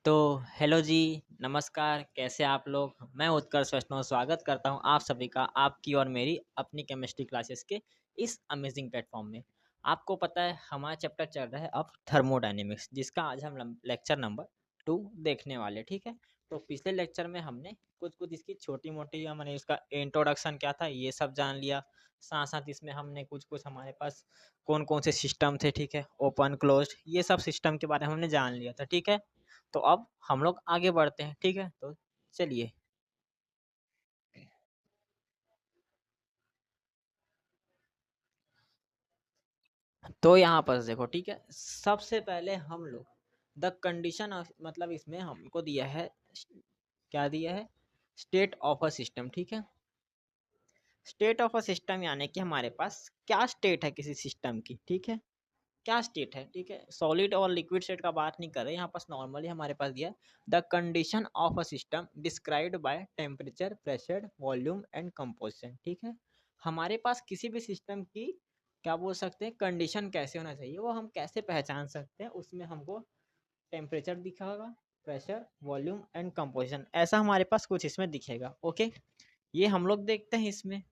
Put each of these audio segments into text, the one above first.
तो हेलो जी, नमस्कार, कैसे आप लोग? मैं उत्कर्ष वैष्णव स्वागत करता हूँ आप सभी का आपकी और मेरी अपनी केमिस्ट्री क्लासेस के इस अमेजिंग प्लेटफॉर्म में। आपको पता है हमारा चैप्टर चल रहा है अब थर्मोडायनेमिक्स जिसका आज हम लेक्चर नंबर 2 देखने वाले, ठीक है? तो पिछले लेक्चर में हमने कुछ-कुछ इसकी छोटी-मोटी मैंने इसका इंट्रोडक्शन क्या था ये सब जान लिया। साथ-साथ इसमें हमने कुछ-कुछ हमारे पास कौन-कौन से सिस्टम थे, ठीक है? ओपन, क्लोज़्ड ये सब सिस्टम के बारे में हमने जान लिया था, ठीक है? तो अब हम लोग आगे बढ़ते हैं, ठीक है? तो चलिए। तो यहाँ पर देखो, ठीक है? सबसे पहले हम लोग द कंडीशन ऑफ मतलब इसमें हमको दिया है क्या दिया है? स्टेट ऑफ अ सिस्टम, ठीक है? स्टेट ऑफ अ सिस्टम यानी कि हमारे पास क्या स्टेट है किसी सिस्टम की, ठीक है? क्या स्टेट है, ठीक है? सॉलिड और लिक्विड स्टेट का बात नहीं कर रहे, यहाँ पास नॉर्मली हमारे पास दिया है the condition of a system described by temperature, pressure, volume and composition, ठीक है? हमारे पास किसी भी सिस्टम की क्या बोल सकते हैं कंडीशन कैसे होना चाहिए वो हम कैसे पहचान सकते हैं उसमें हमको टेम्परेचर दिखागा, प्रेशर, वॉल्यूम एंड कंपोजिशन ऐसा हमारे पास कुछ इसमें दिखेगा, ओके? ये हम लोग देखते हैं इसमें।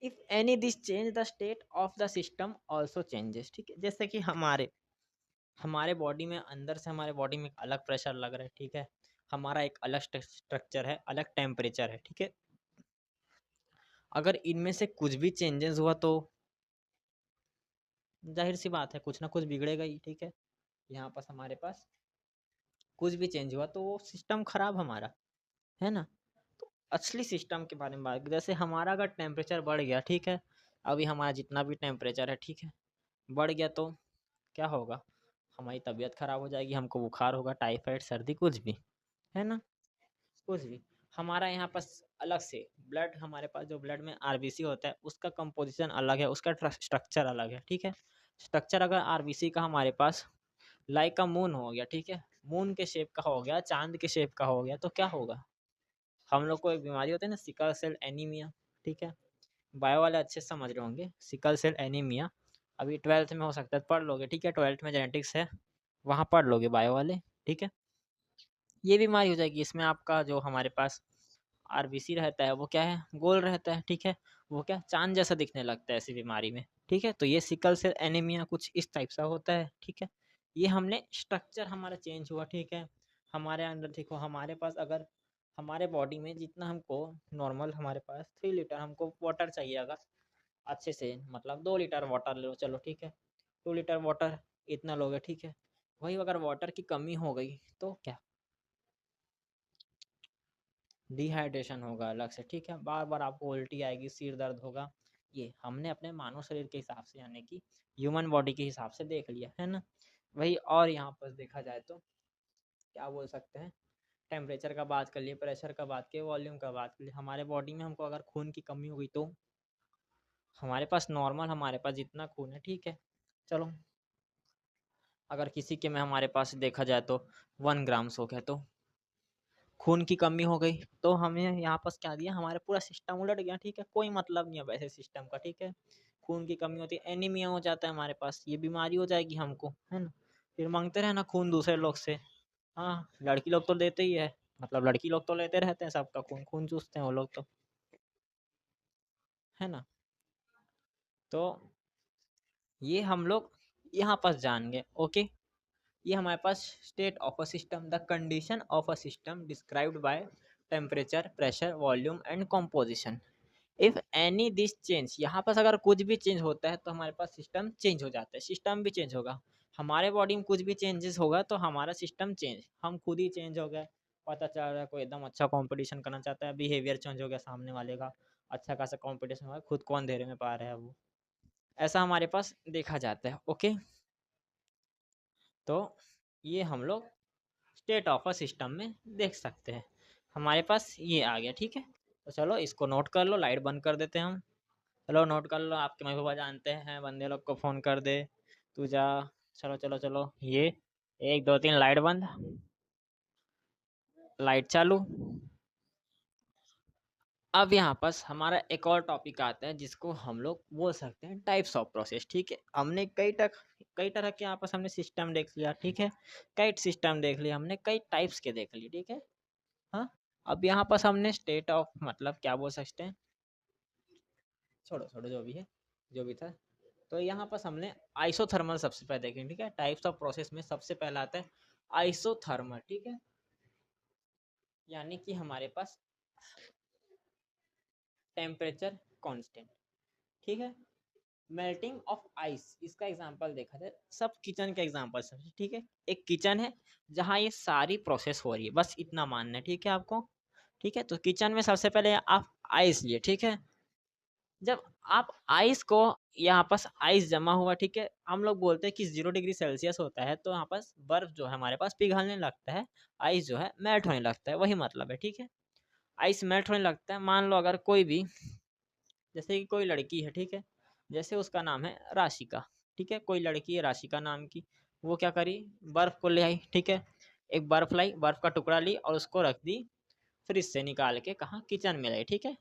If any this change the state of the system also changes, ठीक है? जैसे कि हमारे हमारे बॉडी में अंदर से हमारे बॉडी में एक अलग प्रेशर लग रहा है, ठीक है? हमारा एक अलग स्ट्रक्चर है, अलग टेम्परेचर है, ठीक है? अगर इनमें से कुछ भी चेंजेस हुआ तो जाहिर सी बात है कुछ ना कुछ बिगड़ेगा ही, ठीक है? यहाँ पास हमारे पास कुछ भी चेंज हुआ तो वो सिस्टम खराब हमारा, है ना? तो असली सिस्टम के बारे में बात जैसे हमारा अगर टेम्परेचर बढ़ गया, ठीक है? अभी हमारा जितना भी टेम्परेचर है, ठीक है? बढ़ गया तो क्या होगा? हमारी तबीयत खराब हो जाएगी, हमको बुखार होगा, टाइफाइड, सर्दी कुछ भी, है ना? कुछ भी। हमारा यहाँ पास अलग से ब्लड हमारे पास जो ब्लड में आरबीसी होता है उसका कंपोजिशन अलग है, उसका स्ट्रक्चर अलग है, ठीक है? स्ट्रक्चर अगर आरबीसी का हमारे पास लाइक अ मून हो गया, ठीक है? मून के शेप का हो गया, चाँद के शेप का हो गया तो क्या होगा? हम लोग को एक बीमारी होती है ना सिकल सेल एनीमिया, ठीक है? बायो वाले अच्छे से समझ रहे होंगे सिकल सेल एनीमिया। अभी 12th में हो सकता है पढ़ लोगे, ठीक है? 12th में जेनेटिक्स है, वहाँ पढ़ लोगे बायो वाले, ठीक है? ये बीमारी हो जाएगी इसमें आपका जो हमारे पास आरबीसी रहता है वो क्या है गोल रहता है, ठीक है? वो क्या चाँद जैसा दिखने लगता है ऐसी बीमारी में, ठीक है? तो ये सिकल सेल एनीमिया कुछ इस टाइप सा होता है, ठीक है? ये हमने स्ट्रक्चर हमारा चेंज हुआ, ठीक है? हमारे अंदर देखो हमारे पास अगर हमारे बॉडी में जितना हमको नॉर्मल हमारे पास 3 लीटर हमको वाटर चाहिए अगर अच्छे से मतलब 2 लीटर वाटर लो चलो, ठीक है? 2 लीटर वाटर इतना लोगे, ठीक है? वही अगर वाटर की कमी हो गई तो क्या डिहाइड्रेशन होगा अलग से, ठीक है? बार-बार आपको उल्टी आएगी, सिर दर्द होगा। ये हमने अपने मानव शरीर के हिसाब से यानी कि ह्यूमन बॉडी के हिसाब से देख लिया, है ना? वही और यहाँ पर देखा जाए तो क्या बोल सकते हैं, टेम्परेचर का बात कर लिए, प्रेशर का बात किए, वॉल्यूम का बात कर लिए। हमारे बॉडी में हमको अगर खून की कमी हो गई तो हमारे पास नॉर्मल हमारे पास जितना खून है, ठीक है? चलो अगर किसी के में हमारे पास देखा जाए तो 1 ग्राम्स हो गया तो खून की कमी हो गई तो हमें यहाँ पास क्या दिया हमारा पूरा सिस्टम उलट गया, ठीक है? कोई मतलब नहीं है वैसे सिस्टम का, ठीक है? खून की कमी होती है एनीमिया हो जाता है हमारे पास, ये बीमारी हो जाएगी हमको, है ना? फिर मांगते रहे ना खून दूसरे लोग से। हाँ, लड़की लोग तो देते ही है, मतलब लड़की लोग तो लेते रहते हैं सबका खून, खून चूसते हैं वो लोग तो, है ना? तो ये हम लोग यहाँ पास जान गए, ओके? ये हमारे पास state of a system the condition of a system described by temperature, pressure, volume and composition. If any this change यहाँ पास अगर कुछ भी चेंज होता है तो हमारे पास सिस्टम चेंज हो जाता है, सिस्टम भी चेंज होगा। हमारे बॉडी में कुछ भी चेंजेस होगा तो हमारा सिस्टम चेंज, हम खुद ही चेंज हो गए। पता चल रहा है कोई एकदम अच्छा कंपटीशन करना चाहता है, बिहेवियर चेंज हो गया सामने वाले का, अच्छा खासा कंपटीशन हुआ, खुद को अंधेरे में पा रहा है वो, ऐसा हमारे पास देखा जाता है, ओके? तो ये हम लोग स्टेट ऑफ अ सिस्टम में देख सकते हैं। हमारे पास ये आ गया, ठीक है? तो चलो इसको नोट कर लो, लाइट बंद कर देते हैं हम। चलो नोट कर लो, आपके मम्मी पापा जानते हैं, बंदे लोग को फ़ोन कर दे, तू जा। चलो चलो चलो ये 1 2 3 लाइट बंद, लाइट चालू। अब यहाँ पास हमारा एक और टॉपिक आता है जिसको हम लोग बोल सकते हैं टाइप्स ऑफ प्रोसेस। ठीक है, हमने कई तरह के यहाँ पास हमने सिस्टम देख लिया। ठीक है, कई सिस्टम देख लिया हमने, कई टाइप्स के देख लिए। ठीक है, हाँ। अब यहाँ पास हमने स्टेट ऑफ मतलब क्या बोल सकते हैं, छोड़ो छोड़ो जो भी है, जो भी था। तो यहाँ पास हमने आइसोथर्मल सबसे पहले देखें। ठीक है, टाइप्स ऑफ प्रोसेस में सबसे पहला आता है आइसोथर्मल। ठीक है, यानी कि हमारे पास टेम्परेचर कांस्टेंट। ठीक है, मेल्टिंग ऑफ आइस, इसका एग्जांपल देखा जाए, सब किचन का एग्जांपल सब। ठीक है, एक किचन है जहाँ ये सारी प्रोसेस हो रही है, बस इतना मानना है। ठीक है आपको, ठीक है। तो किचन में सबसे पहले आप आइस लिए। ठीक है, जब आप आइस को, यहाँ पास आइस जमा हुआ, ठीक है, हम लोग बोलते हैं कि 0 डिग्री सेल्सियस होता है, तो यहाँ पास बर्फ जो है हमारे पास पिघलने लगता है, आइस जो है मेल्ट होने लगता है, वही मतलब है। ठीक है, आइस मेल्ट होने लगता है। मान लो अगर कोई भी, जैसे कि कोई लड़की है, ठीक है, जैसे उसका नाम है राशिका। ठीक है, कोई लड़की है राशिका नाम की, वो क्या करी, बर्फ को ले आई। ठीक है, एक बर्फ लाई, बर्फ का टुकड़ा ली और उसको रख दी फ्रिज से निकाल के, कहाँ, किचन में लाई। ठीक है,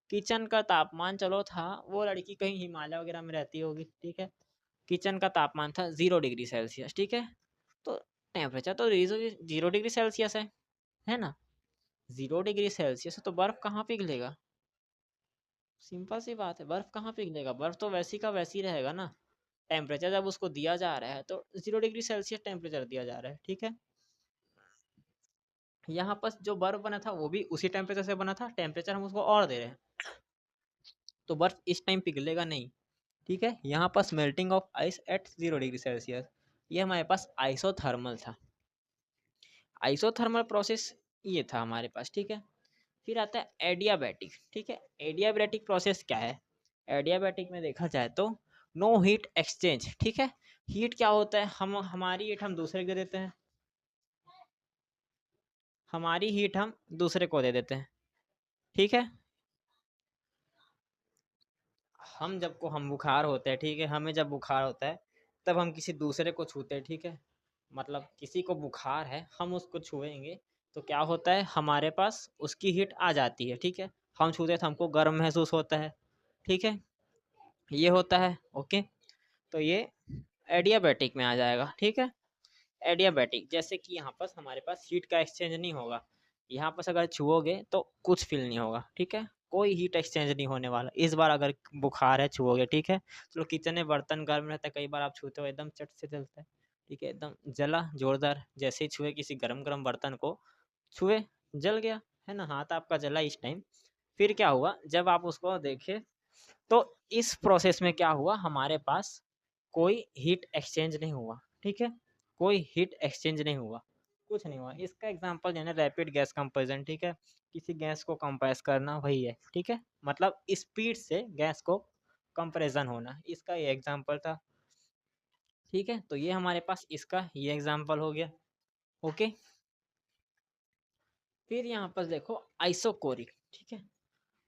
किचन का तापमान चलो था, वो लड़की कहीं हिमालय वगैरह में रहती होगी। ठीक है, किचन का तापमान था 0 डिग्री सेल्सियस। ठीक है, तो टेम्परेचर तो 0 डिग्री सेल्सियस है ना। 0 डिग्री सेल्सियस है तो बर्फ कहाँ पिघलेगा, सिंपल सी बात है, बर्फ कहाँ पिघलेगा, बर्फ तो वैसी का वैसी रहेगा ना। टेम्परेचर जब उसको दिया जा रहा है तो 0 डिग्री सेल्सियस टेम्परेचर दिया जा रहा है। ठीक है, यहाँ पर जो बर्फ बना था वो भी उसी टेम्परेचर से बना था, टेम्परेचर हम उसको और दे रहे हैं, तो बर्फ इस टाइम पिघलेगा नहीं। ठीक है, यहाँ पास melting of ice at 0 degree Celsius, ये हमारे पास आइसोथर्मल था। आइसोथर्मल प्रोसेस ये था हमारे पास। ठीक है, फिर आता है एडियाबैटिक। ठीक है, एडियाबैटिक प्रोसेस क्या है, एडियाबैटिक में देखा जाए तो नो हीट एक्सचेंज। ठीक है, हीट क्या होता है, हम हमारी हीट हम दूसरे को दे देते हैं, हमारी हीट हम दूसरे को दे देते हैं। ठीक है, हम बुखार होते हैं, ठीक है, हमें जब बुखार होता है तब हम किसी दूसरे को छूते हैं। ठीक है, मतलब किसी को बुखार है, हम उसको छुएंगे तो क्या होता है, हमारे पास उसकी हीट आ जाती है। ठीक है, हम छूते तो हमको गर्म महसूस होता है। ठीक है, ये होता है। ओके, तो ये एडियाबैटिक में आ जाएगा। ठीक है, एडियाबैटिक जैसे कि यहाँ पर हमारे पास हीट का एक्सचेंज नहीं होगा, यहाँ पर अगर छुओगे तो कुछ फील नहीं होगा। ठीक है, कोई हीट एक्सचेंज नहीं होने वाला इस बार, अगर बुखार है छुओगे। ठीक है, चलो किचन में बर्तन गर्म रहता है, कई बार आप छूते हो एकदम चट से जलता है। ठीक है, एकदम जला जोरदार, जैसे ही छुए किसी गरम गरम बर्तन को, छुए, जल गया, है ना, हाथ आपका जला इस टाइम। फिर क्या हुआ, जब आप उसको देखे तो इस प्रोसेस में क्या हुआ, हमारे पास कोई हीट एक्सचेंज नहीं हुआ। ठीक है, कोई हीट एक्सचेंज नहीं हुआ, कुछ नहीं हुआ। इसका एग्जांपल जो है रैपिड गैस कंपैरिजन। ठीक है, किसी गैस को कंप्रेस करना वही है। ठीक है, मतलब स्पीड से गैस को कंपैरिजन होना, इसका ये एग्जांपल था। ठीक है, तो ये हमारे पास इसका ये एग्जांपल हो गया। ओके, फिर यहाँ पर देखो आइसोकोरिक। ठीक है,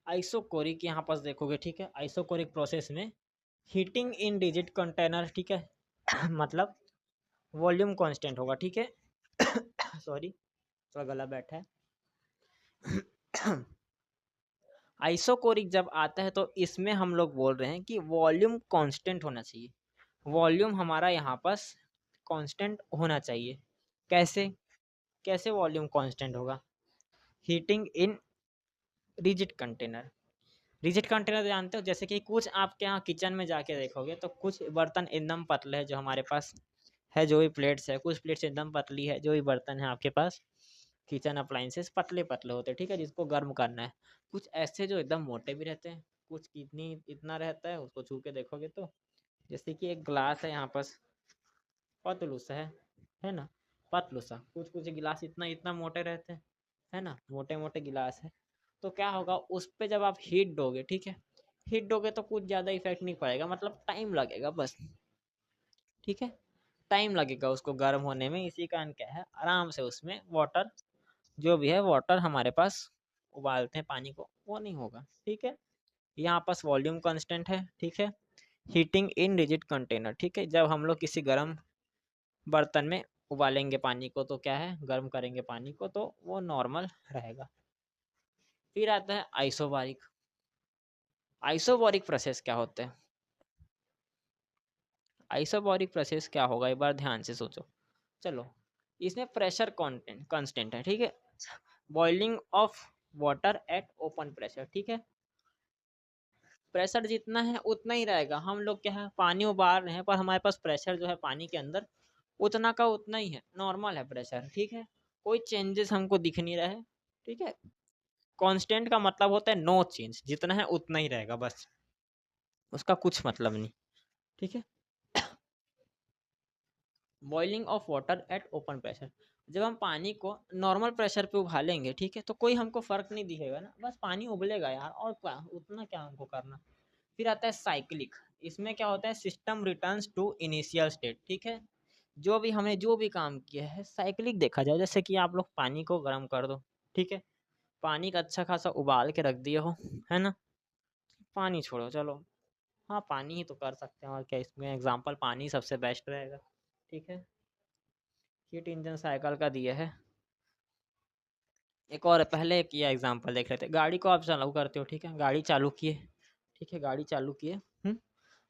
आइसोकोरिक यहाँ पर देखोगे। ठीक है, आइसोकोरिक प्रोसेस में हीटिंग इन रिजिड कंटेनर। ठीक है मतलब वॉल्यूम कांस्टेंट होगा। ठीक है सॉरी, थोड़ा गला बैठा है आइसोकोरिक जब आता है तो इसमें हम लोग बोल रहे हैं कि वॉल्यूम कांस्टेंट होना चाहिए, वॉल्यूम हमारा यहाँ पास कांस्टेंट होना चाहिए। कैसे, कैसे वॉल्यूम कांस्टेंट होगा, heating in rigid container. Rigid container जानते हो, जैसे कि कुछ आपके यहाँ किचन में जाके देखोगे तो कुछ बर्तन एकदम पतले हैं जो हमारे पास है, जो भी प्लेट्स है, कुछ प्लेट्स एकदम पतली है, जो भी बर्तन है आपके पास किचन अप्लाइंसेस पतले पतले होते हैं। ठीक है, जिसको गर्म करना है। कुछ ऐसे जो एकदम मोटे भी रहते हैं, कुछ कितनी इतना रहता है, उसको छू के देखोगे तो, जैसे कि एक ग्लास है यहाँ पास, पतलू सा है ना, पतलू सा, कुछ कुछ गिलास इतना इतना मोटे रहते हैं, है ना, मोटे मोटे गिलास है। तो क्या होगा, उस पे जब आप हीट दोगे, ठीक है, हीट दोगे तो कुछ ज़्यादा इफेक्ट नहीं पड़ेगा, मतलब टाइम लगेगा बस। ठीक है, टाइम लगेगा उसको गर्म होने में, इसी कारण क्या है, आराम से उसमें वाटर, जो भी है वाटर हमारे पास उबालते हैं पानी को, वो नहीं होगा। ठीक है, यहाँ पास वॉल्यूम कांस्टेंट है। ठीक है, हीटिंग इन रिजिड कंटेनर। ठीक है, जब हम लोग किसी गर्म बर्तन में उबालेंगे पानी को तो क्या है, गर्म करेंगे पानी को तो वो नॉर्मल रहेगा। फिर आता है आइसोबारिक। आइसोबारिक प्रोसेस क्या होता है? आइसोबारिक प्रोसेस क्या होगा, एक बार ध्यान से सोचो। चलो, इसमें प्रेशर कांस्टेंट कांस्टेंट है, ठीक है। Boiling of water at open pressure, ठीक है। प्रेशर जितना है उतना ही रहेगा। हम लोग क्या है, पानी उबाल रहे हैं, पर हमारे पास प्रेशर जो है पानी के अंदर उतना का उतना ही है, नॉर्मल है प्रेशर, ठीक है। कोई चेंजेस हमको दिख नहीं रहा है, ठीक है। कांस्टेंट का मतलब होता है नो चेंज, जितना है उतना ही रहेगा बस, उसका कुछ मतलब नहीं, ठीक है। Boiling of water at open pressure, जब हम पानी को नॉर्मल प्रेशर पे उबालेंगे, ठीक है, तो कोई हमको फर्क नहीं दिखेगा ना, बस पानी उबलेगा यार, और क्या, उतना क्या हमको करना। फिर आता है साइक्लिक। इसमें क्या होता है, system returns to initial state, ठीक है। जो भी हमें जो भी काम किया है साइक्लिक देखा जाए, जैसे कि आप लोग पानी को गर्म कर दो, ठीक है। पानी का अच्छा खासा उबाल के रख दिए हो, है ना। पानी छोड़ो, चलो, हाँ पानी ही तो कर सकते हैं, और क्या इसमें एग्जांपल पानी सबसे बेस्ट रहेगा, ठीक है। हीट इंजन साइकिल का दिया है। एक और पहले एक ये एग्जांपल देख लेते हैं। गाड़ी को आप चालू करते हो, ठीक है, गाड़ी चालू किए, ठीक है, गाड़ी चालू किए,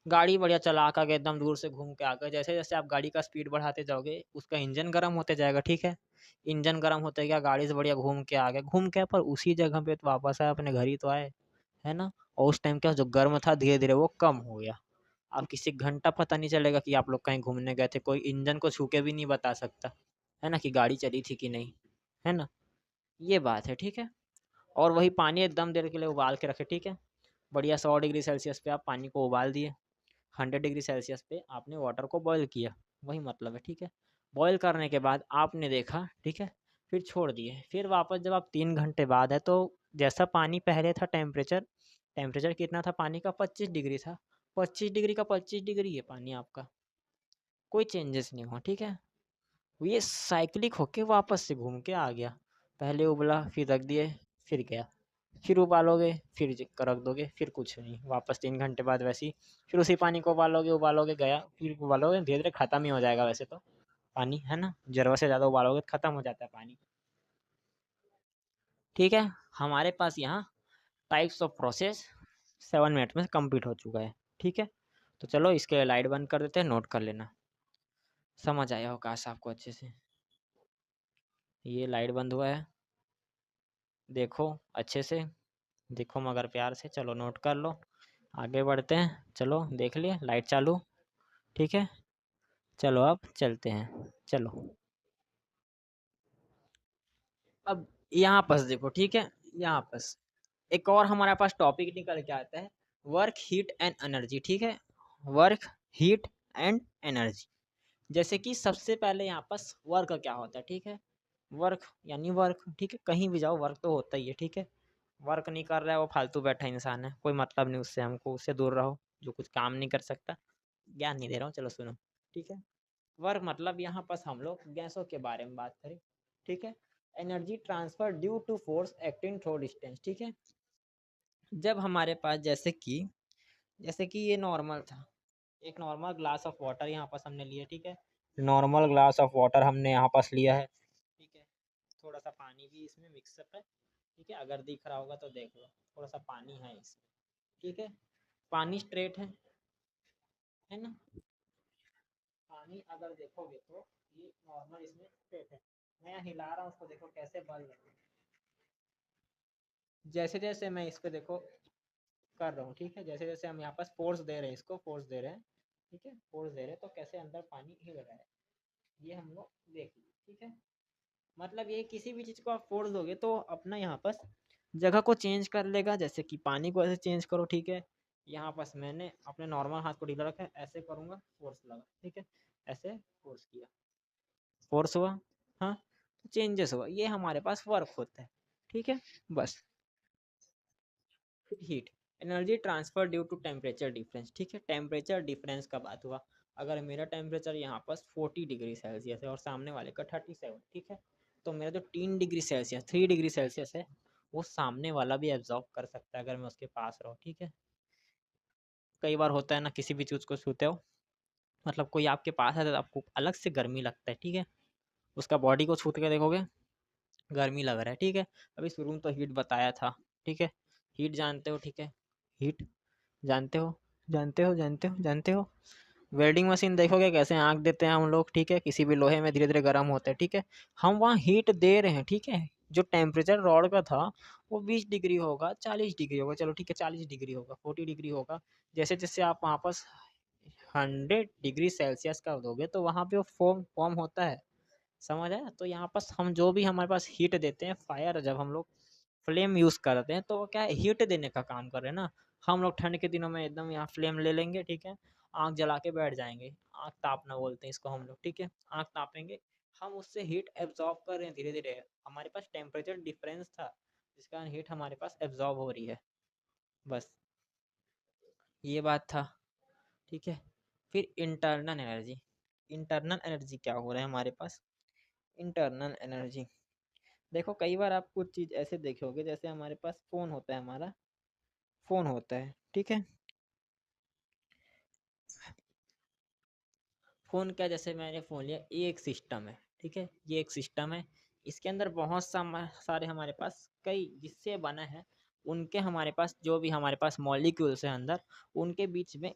गाड़ी बढ़िया चला कर के एकदम दूर से घूम के आ गए। जैसे जैसे आप गाड़ी का स्पीड बढ़ाते जाओगे, उसका इंजन गर्म होते जाएगा, ठीक है। इंजन गर्म होते गया, गाड़ी से बढ़िया घूम के आ गए, घूम के पर उसी जगह पे तो वापस आए, अपने घर ही तो आए, है ना। और उस टाइम क्या, जो गर्म था धीरे धीरे वो कम हो गया। अब किसी घंटा पता नहीं चलेगा कि आप लोग कहीं घूमने गए थे, कोई इंजन को छू के भी नहीं बता सकता, है ना, कि गाड़ी चली थी कि नहीं, है ना। ये बात है, ठीक है। और वही पानी एकदम देर के लिए उबाल के रखे, ठीक है। बढ़िया 100 डिग्री सेल्सियस पे आप पानी को उबाल दिए, 100 डिग्री सेल्सियस पे आपने वाटर को बॉईल किया, वही मतलब है, ठीक है। बॉईल करने के बाद आपने देखा, ठीक है, फिर छोड़ दिए। फिर वापस जब आप 3 घंटे बाद है, तो जैसा पानी पहले था, टेम्परेचर टेम्परेचर कितना था पानी का, 25 डिग्री था। 25 डिग्री का 25 डिग्री है पानी आपका, कोई चेंजेस नहीं हुआ, ठीक है। ये साइक्लिक होके वापस से घूम के आ गया। पहले उबला, फिर रख दिए, फिर गया, फिर उबालोगे, फिर रख दोगे, फिर कुछ नहीं, वापस 3 घंटे बाद वैसे ही फिर उसी पानी को उबालोगे, उबालोगे गया, फिर उबालोगे, धीरे धीरे खत्म ही हो जाएगा वैसे तो पानी, है ना। जरूरत से ज़्यादा उबालोगे तो खत्म हो जाता है पानी, ठीक है। हमारे पास यहाँ टाइप्स ऑफ प्रोसेस 7 मिनट में कंप्लीट हो चुका है, ठीक है। तो चलो इसके लाइट बंद कर देते हैं, नोट कर लेना। समझ आया हो काश आपको अच्छे से। ये लाइट बंद हुआ है, देखो अच्छे से, देखो मगर प्यार से, चलो नोट कर लो, आगे बढ़ते हैं। चलो देख लिए, लाइट चालू, ठीक है। चलो अब चलते हैं, चलो। अब यहाँ पास देखो, ठीक है, यहाँ पास एक और हमारे पास टॉपिक निकल के आता है, वर्क हीट एंड एनर्जी, ठीक है। वर्क हीट एंड एनर्जी, जैसे कि सबसे पहले यहाँ पास वर्क क्या होता है, ठीक है। वर्क यानी वर्क, ठीक है, कहीं भी जाओ वर्क तो होता ही है, ठीक है। वर्क नहीं कर रहा है वो फालतू बैठा इंसान है, कोई मतलब नहीं उससे, हमको उससे दूर रहो, जो कुछ काम नहीं कर सकता। ज्ञान नहीं दे रहा हूँ, चलो सुनो, ठीक है। वर्क मतलब यहाँ पास हम लोग गैसों के बारे में बात करें, ठीक है। Energy transfer due to force acting through distance, ठीक है। जब हमारे पास जैसे कि ये नॉर्मल था, एक नॉर्मल ग्लास ऑफ वाटर यहाँ पास हमने लिया, ठीक है। नॉर्मल ग्लास ऑफ वाटर हमने यहाँ पास लिया है, ठीक है। थोड़ा सा पानी भी इसमें मिक्सअप है, ठीक है, अगर दिख रहा होगा तो देख लो, थोड़ा सा पानी है इसमें, ठीक है। पानी स्ट्रेट है ना। पानी अगर देखोगे तो ये नॉर्मल इसमें स्ट्रेट है। मैं यहाँ हिला रहा हूँ उसको, देखो कैसे बल रहा है, जैसे जैसे मैं इस पे देखो कर रहा हूँ, ठीक है। जैसे जैसे हम यहाँ पास फोर्स दे रहे हैं, इसको फोर्स दे रहे हैं, ठीक है, फोर्स दे रहे हैं, तो कैसे अंदर पानी हिल रहा है, ये हम लोग देख लिए, ठीक है। मतलब ये किसी भी चीज़ को आप फोर्स दोगे तो अपना यहाँ पास जगह को चेंज कर लेगा, जैसे कि पानी को ऐसे चेंज करो, ठीक है। यहाँ पास मैंने अपने नॉर्मल हाथ को ढीला रखा है, ऐसे करूँगा फोर्स लगा, ठीक है, ऐसे फोर्स किया, फोर्स हुआ, हाँ, तो चेंजेस हुआ, ये हमारे पास वर्क होता है, ठीक है, बस। Heat, energy transfer due to temperature difference, ठीक है। टेम्परेचर डिफरेंस का बात हुआ, अगर मेरा टेम्परेचर यहाँ पास 40 डिग्री सेल्सियस है और सामने वाले का 37, ठीक है, तो मेरा जो 3 डिग्री सेल्सियस 3 डिग्री सेल्सियस है, वो सामने वाला भी एब्जॉर्ब कर सकता है अगर मैं उसके पास रहूँ, ठीक है। कई बार होता है ना, किसी भी चीज़ को छूते हो, मतलब कोई आपके पास है तो आपको अलग से गर्मी लगता है, ठीक है। उसका बॉडी को छू के देखोगे, गर्मी लग रहा है, ठीक है। अभी शुरू में तो हीट बताया था, ठीक है। हीट जानते हो, ठीक है, हीट जानते हो, जानते हो, जानते हो, जानते हो। वेल्डिंग मशीन देखोगे कैसे आँख देते हैं हम लोग, ठीक है, किसी भी लोहे में धीरे धीरे गर्म होता है, ठीक है। हम वहाँ हीट दे रहे हैं, ठीक है। जो टेम्परेचर रॉड का था वो 20 डिग्री होगा, 40 डिग्री होगा, चलो ठीक है 40 डिग्री होगा, 40 डिग्री होगा। जैसे जैसे आप वापस 100 डिग्री सेल्सियस का दोगे तो वहाँ पे वो फॉर्म फॉर्म होता है, समझ आया। तो यहाँ पास हम जो भी हमारे पास हीट देते हैं, फायर जब हम लोग फ्लेम यूज़ करते हैं तो वो क्या है, हीट देने का काम कर रहे हैं ना। हम लोग ठंड के दिनों में एकदम यहाँ फ्लेम ले लेंगे, ठीक है, आँख जला के बैठ जाएंगे, आँख तापना बोलते हैं इसको हम लोग, ठीक है, आँख तापेंगे। हम उससे हीट एब्जॉर्ब कर रहे हैं धीरे धीरे, हमारे पास टेम्परेचर डिफरेंस था जिस कारण हीट हमारे पास एब्जॉर्ब हो रही है, बस ये बात था, ठीक है। फिर इंटरनल एनर्जी, इंटरनल एनर्जी क्या हो रहा है हमारे पास। इंटरनल एनर्जी देखो, कई बार आप कुछ चीज़ ऐसे देखोगे, जैसे हमारे पास फ़ोन होता है, हमारा फ़ोन होता है, ठीक है। फ़ोन क्या, जैसे मैंने फ़ोन लिया, ये एक सिस्टम है, ठीक है, ये एक सिस्टम है। इसके अंदर बहुत सारे हमारे पास कई जिससे बना है, उनके हमारे पास जो भी हमारे पास मॉलिक्यूल्स हैं अंदर, उनके बीच में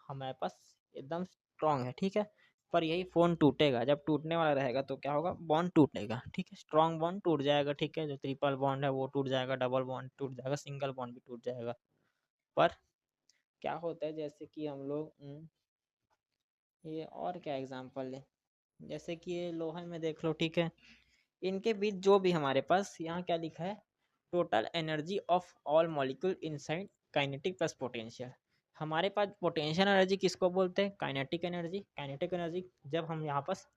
हमारे पास एकदम स्ट्रॉन्ग है, ठीक है। पर यही फ़ोन टूटेगा, जब टूटने वाला रहेगा तो क्या होगा, बॉन्ड टूटेगा, ठीक है, स्ट्रॉन्ग बॉन्ड टूट जाएगा, ठीक है। जो ट्रिपल बॉन्ड है वो टूट जाएगा, डबल बॉन्ड टूट जाएगा, सिंगल बॉन्ड भी टूट जाएगा। पर क्या होता है, जैसे कि हम लोग ये और क्या एग्जांपल है, जैसे कि ये लोहे में देख लो, ठीक है, इनके बीच जो भी हमारे पास यहाँ क्या लिखा है, total energy of all molecule inside kinetic plus potential. हमारे पास पोटेंशियल एनर्जी किसको बोलते हैं, काइनेटिक एनर्जी। काइनेटिक एनर्जी जब हम यहाँ पास,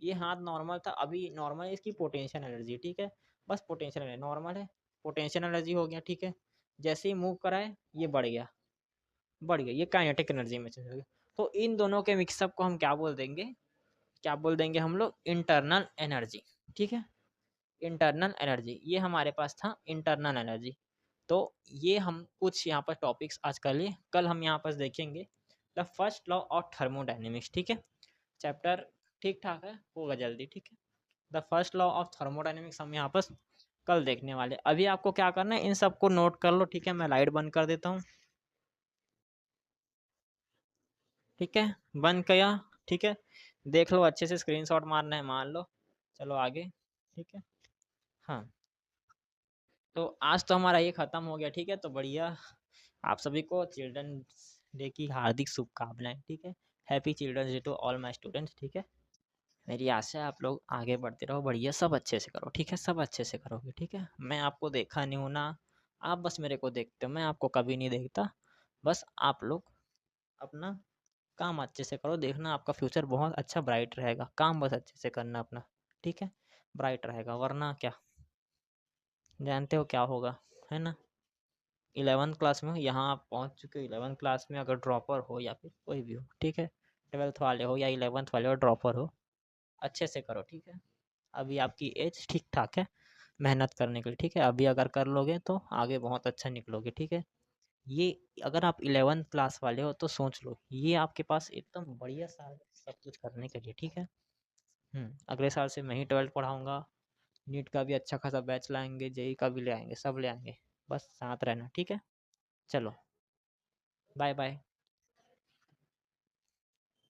ये हाथ नॉर्मल था, अभी नॉर्मल है, इसकी पोटेंशियल एनर्जी, ठीक है, बस पोटेंशियल एनर्जी नॉर्मल है, पोटेंशियल एनर्जी हो गया, ठीक है। जैसे ही मूव कराए ये बढ़ गया, बढ़ गया, ये काइनेटिक एनर्जी में चले गया। तो इन दोनों के मिक्सअप को हम क्या बोल देंगे, क्या बोल देंगे हम लोग, इंटरनल एनर्जी, ठीक है। इंटरनल एनर्जी ये हमारे पास था, इंटरनल एनर्जी। तो ये हम कुछ यहाँ पर टॉपिक्स आज कर लिए, कल हम यहाँ पर देखेंगे the first law of thermodynamics, ठीक है। चैप्टर ठीक ठाक है, होगा जल्दी, ठीक है। The first law of thermodynamics हम यहाँ पर कल देखने वाले। अभी आपको क्या करना है, इन सबको नोट कर लो, ठीक है। मैं लाइट बंद कर देता हूँ, ठीक है, बंद किया, ठीक है। देख लो अच्छे से, स्क्रीनशॉट मारना है मार लो, चलो आगे, ठीक है। हाँ, तो आज तो हमारा ये ख़त्म हो गया, ठीक है। तो बढ़िया, आप सभी को चिल्ड्रंस डे की हार्दिक शुभकामनाएं, ठीक है। Happy children's day to all my students, ठीक है। मेरी आशा है आप लोग आगे बढ़ते रहो, बढ़िया, सब अच्छे से करो, ठीक है, सब अच्छे से करोगे, ठीक है। मैं आपको देखा नहीं हूँ ना, आप बस मेरे को देखते हो, मैं आपको कभी नहीं देखता। बस आप लोग अपना काम अच्छे से करो, देखना आपका फ्यूचर बहुत अच्छा ब्राइट रहेगा, काम बस अच्छे से करना अपना, ठीक है, ब्राइट रहेगा। वरना क्या, जानते हो क्या होगा, है ना। 11th क्लास में हो, यहाँ आप पहुँच चुके हो 11th क्लास में, अगर ड्रॉपर हो या फिर कोई भी हो, ठीक है, 12th वाले हो या 11th वाले हो, ड्रॉपर हो, अच्छे से करो, ठीक है। अभी आपकी एज ठीक ठाक है मेहनत करने के लिए, ठीक है। अभी अगर कर लोगे तो आगे बहुत अच्छा निकलोगे, ठीक है। ये अगर आप 11th क्लास वाले हो तो सोच लो, ये आपके पास एकदम बढ़िया साल है सब कुछ करने के लिए, ठीक है। अगले साल से मैं ही 12th पढ़ाऊँगा, नीट का भी अच्छा खासा बैच लाएंगे, जेई का भी ले आएंगे, सब ले आएंगे, बस साथ रहना, ठीक है। चलो, बाय बाय।